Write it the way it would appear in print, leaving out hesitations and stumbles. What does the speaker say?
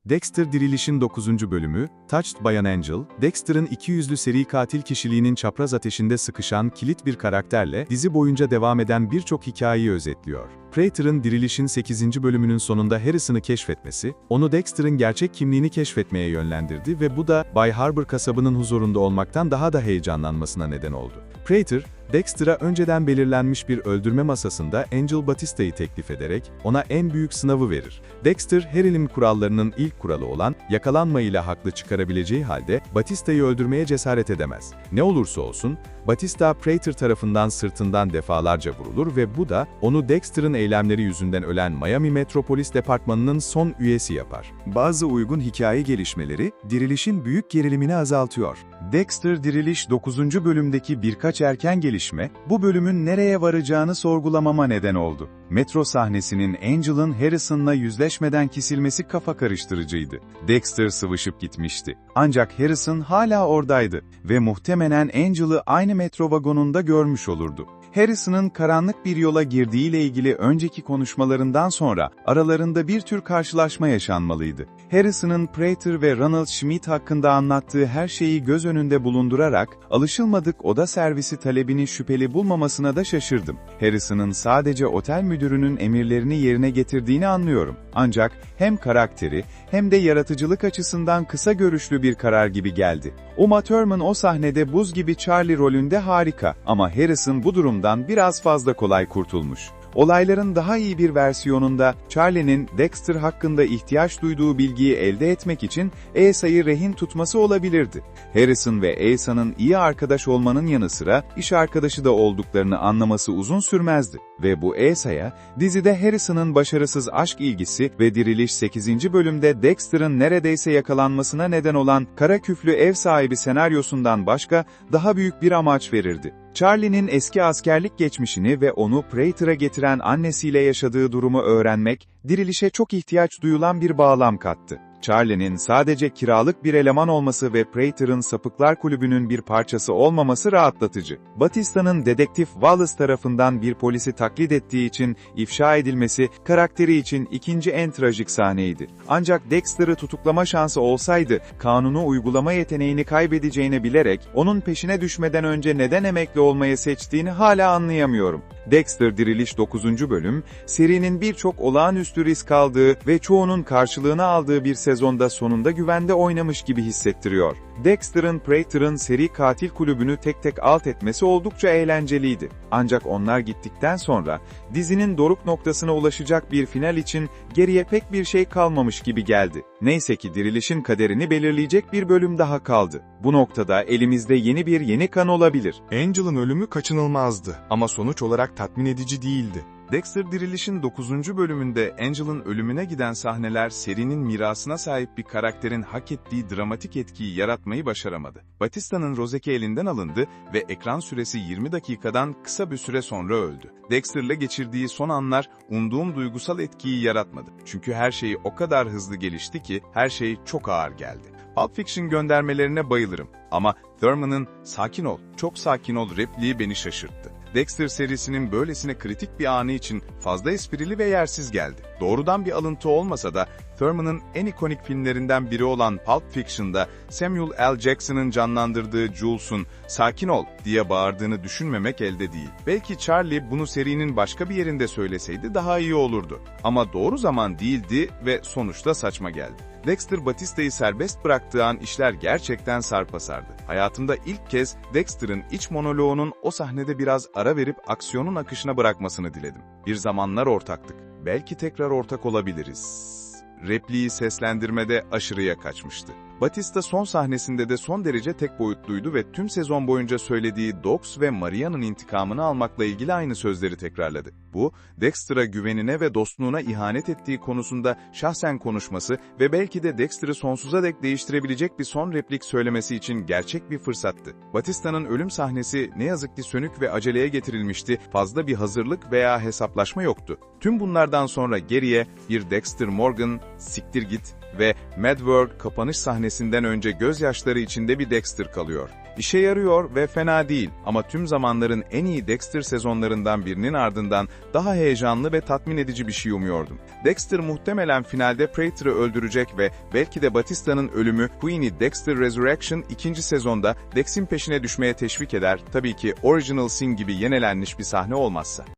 Dexter Diriliş'in 9. bölümü, Touched by an Angel, Dexter'ın ikiyüzlü seri katil kişiliğinin çapraz ateşinde sıkışan kilit bir karakterle dizi boyunca devam eden birçok hikayeyi özetliyor. Prater'ın Diriliş'in 8. bölümünün sonunda Harrison'ı keşfetmesi, onu Dexter'ın gerçek kimliğini keşfetmeye yönlendirdi ve bu da Bay Harbor kasabının huzurunda olmaktan daha da heyecanlanmasına neden oldu. Prater, Dexter'a önceden belirlenmiş bir öldürme masasında Angel Batista'yı teklif ederek ona en büyük sınavı verir. Dexter, her ilim kurallarının ilk kuralı olan yakalanmayla haklı çıkarabileceği halde Batista'yı öldürmeye cesaret edemez. Ne olursa olsun, Batista Prater tarafından sırtından defalarca vurulur ve bu da onu Dexter'ın eylemleri yüzünden ölen Miami Metropolis Departmanı'nın son üyesi yapar. Bazı uygun hikaye gelişmeleri, Diriliş'in büyük gerilimini azaltıyor. Dexter Diriliş 9. bölümdeki birkaç erken gelişme, bu bölümün nereye varacağını sorgulamama neden oldu. Metro sahnesinin Angel'ın Harrison'la yüzleşmeden kesilmesi kafa karıştırıcıydı. Dexter sıvışıp gitmişti. Ancak Harrison hala oradaydı ve muhtemelen Angel'ı aynı metro vagonunda görmüş olurdu. Harrison'ın karanlık bir yola girdiğiyle ilgili önceki konuşmalarından sonra aralarında bir tür karşılaşma yaşanmalıydı. Harrison'ın Prater ve Ronald Schmidt hakkında anlattığı her şeyi göz önünde bulundurarak alışılmadık oda servisi talebini şüpheli bulmamasına da şaşırdım. Harrison'ın sadece otel müdürünün emirlerini yerine getirdiğini anlıyorum. Ancak hem karakteri hem de yaratıcılık açısından kısa görüşlü bir karar gibi geldi. Uma Thurman o sahnede buz gibi Charlie rolünde harika ama Harrison bu durumdan biraz fazla kolay kurtulmuş. Olayların daha iyi bir versiyonunda Charlie'nin Dexter hakkında ihtiyaç duyduğu bilgiyi elde etmek için Asa'yı rehin tutması olabilirdi. Harrison ve Asa'nın iyi arkadaş olmanın yanı sıra iş arkadaşı da olduklarını anlaması uzun sürmezdi. Ve bu Asa'ya dizide Harrison'ın başarısız aşk ilgisi ve Diriliş 8. bölümde Dexter'ın neredeyse yakalanmasına neden olan kara küflü ev sahibi senaryosundan başka daha büyük bir amaç verirdi. Charlie'nin eski askerlik geçmişini ve onu Prater'a getiren annesiyle yaşadığı durumu öğrenmek, Diriliş'e çok ihtiyaç duyulan bir bağlam kattı. Charlie'nin sadece kiralık bir eleman olması ve Prater'ın Sapıklar Kulübü'nün bir parçası olmaması rahatlatıcı. Batista'nın dedektif Wallace tarafından bir polisi taklit ettiği için ifşa edilmesi, karakteri için ikinci en trajik sahneydi. Ancak Dexter'ı tutuklama şansı olsaydı, kanunu uygulama yeteneğini kaybedeceğini bilerek, onun peşine düşmeden önce neden emekli olmayı seçtiğini hala anlayamıyorum. Dexter Diriliş 9. bölüm, serinin birçok olağanüstü risk aldığı ve çoğunun karşılığını aldığı bir sezonda sonunda güvende oynamış gibi hissettiriyor. Dexter'ın Prater'ın seri katil kulübünü tek tek alt etmesi oldukça eğlenceliydi. Ancak onlar gittikten sonra, dizinin doruk noktasına ulaşacak bir final için geriye pek bir şey kalmamış gibi geldi. Neyse ki Diriliş'in kaderini belirleyecek bir bölüm daha kaldı. Bu noktada elimizde yeni kan olabilir. Angel'ın ölümü kaçınılmazdı ama sonuç olarak tatmin edici değildi. Dexter Diriliş'in 9. bölümünde Angel'ın ölümüne giden sahneler serinin mirasına sahip bir karakterin hak ettiği dramatik etkiyi yaratmayı başaramadı. Batista'nın rozeti elinden alındı ve ekran süresi 20 dakikadan kısa bir süre sonra öldü. Dexter'la geçirdiği son anlar umduğum duygusal etkiyi yaratmadı. Çünkü her şey o kadar hızlı gelişti ki her şey çok ağır geldi. Pulp Fiction göndermelerine bayılırım ama Thurman'ın "sakin ol, çok sakin ol" repliği beni şaşırttı. Dexter serisinin böylesine kritik bir anı için fazla esprili ve yersiz geldi. Doğrudan bir alıntı olmasa da Thurman'ın en ikonik filmlerinden biri olan Pulp Fiction'da Samuel L. Jackson'ın canlandırdığı Jules'un "sakin ol" diye bağırdığını düşünmemek elde değil. Belki Charlie bunu serinin başka bir yerinde söyleseydi daha iyi olurdu. Ama doğru zaman değildi ve sonuçta saçma geldi. Dexter Batista'yı serbest bıraktığı an işler gerçekten sarpa sardı. Hayatımda ilk kez Dexter'ın iç monoloğunun o sahnede biraz ara verip aksiyonun akışına bırakmasını diledim. Bir zamanlar ortaktık. Belki tekrar ortak olabiliriz. Repliği seslendirmede aşırıya kaçmıştı. Batista son sahnesinde de son derece tek boyutluydu ve tüm sezon boyunca söylediği Dox ve Maria'nın intikamını almakla ilgili aynı sözleri tekrarladı. Bu, Dexter'a güvenine ve dostluğuna ihanet ettiği konusunda şahsen konuşması ve belki de Dexter'ı sonsuza dek değiştirebilecek bir son replik söylemesi için gerçek bir fırsattı. Batista'nın ölüm sahnesi ne yazık ki sönük ve aceleye getirilmişti, fazla bir hazırlık veya hesaplaşma yoktu. Tüm bunlardan sonra geriye bir Dexter Morgan, siktir git ve Mad World kapanış sahnesinden önce gözyaşları içinde bir Dexter kalıyor. İşe yarıyor ve fena değil ama tüm zamanların en iyi Dexter sezonlarından birinin ardından daha heyecanlı ve tatmin edici bir şey umuyordum. Dexter muhtemelen finalde Prater'ı öldürecek ve belki de Batista'nın ölümü Queen'i Dexter Resurrection 2. sezonda Dex'in peşine düşmeye teşvik eder, tabii ki Original Sin gibi yenilenmiş bir sahne olmazsa.